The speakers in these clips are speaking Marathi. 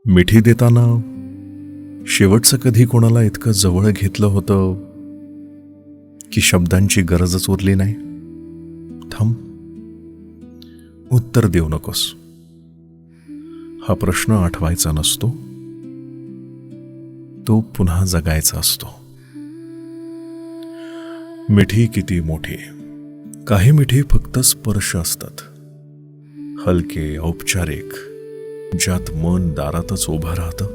मिठी देताना शेवटचं कधी कोणाला इतकं जवळ घेतलं होतं की शब्दांची गरजच उरली नाही? थांब, उत्तर देऊ नकोस. हा प्रश्न आठवायचा नसतो, तो पुन्हा जगायचा असतो. मिठी किती मोठी. काही मिठी फक्त स्पर्श असतात, हलके, औपचारिक, ज्यात मन दारातच उभं राहतं,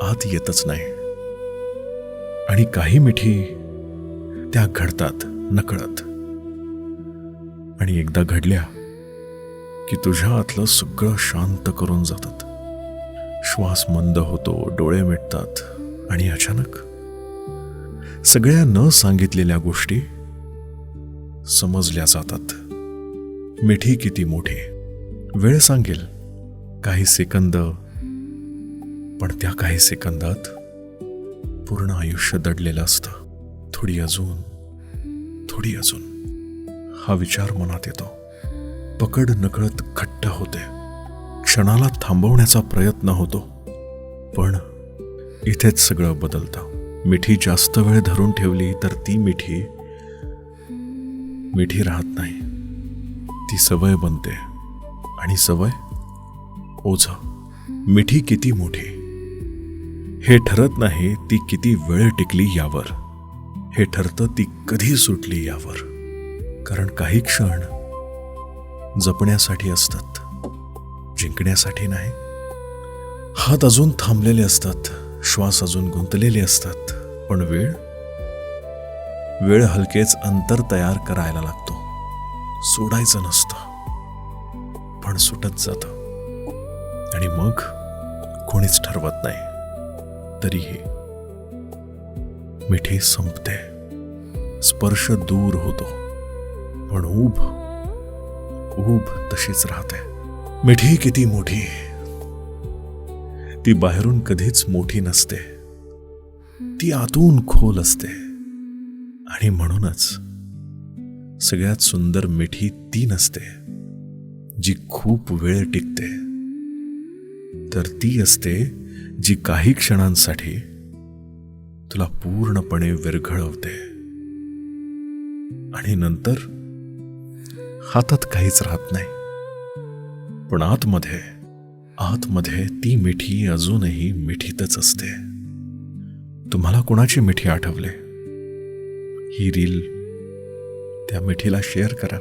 आत येतच नाही. आणि काही मिठी त्या घडतात नकळत, आणि एकदा घडल्या की तुझ्या आतलं सगळं शांत करून जातात. श्वास मंद होतो, डोळे मिटतात, आणि अचानक सगळ्या न सांगितलेल्या गोष्टी समजल्या जातात. मिठी किती मोठी. वेळ सांगेल काही सेकंद, पण त्या काही सेकंदात पूर्ण आयुष्य दडलेलं असतं. थोडी अजून, थोडी अजून, हा विचार मनात येतो. पकड नकळत घट्ट होते. क्षणाला थांबवण्याचा प्रयत्न होतो, पण इथेच सगळं बदलतं. मिठी जास्त वेळ धरून ठेवली तर ती मिठी राहत नाही. ती सवय बनते, आणि सवय ओझं. मिठी किती मोठी हे ठरत नाही ती किती वेळ टिकली यावर, हे ठरतं ती कधी सुटली यावर. कारण काही क्षण जपण्यासाठी असतात, जिंकण्यासाठी नाही. हात अजून थांबलेले असतात, श्वास अजून गुंतलेले असतात, पण वेळ हलकेच अंतर तयार करायला लागतो. सोडायचं नसतं, पण सुटत जातं. आणि मग कोणीच ठरवत नाही, तरीही मिठी संपते. स्पर्श दूर होतो, पण ऊब तशीच राहते. मिठी किती मोठी. ती बाहेरून कधीच मोठी नसते, ती आतून खोल असते. आणि म्हणूनच सगळ्यात सुंदर मिठी ती नसते जी खूप वेळ टिकते, तर ती असते जी काही क्षणांसाठी तुला पूर्णपणे विरघळवते. आणि नंतर हातात काहीच राहत नाही, पण आतमध्ये ती मिठी अजूनही मिठीतच असते. तुम्हाला कोणाची मिठी आठवले? ही रील त्या मिठीला शेअर करा.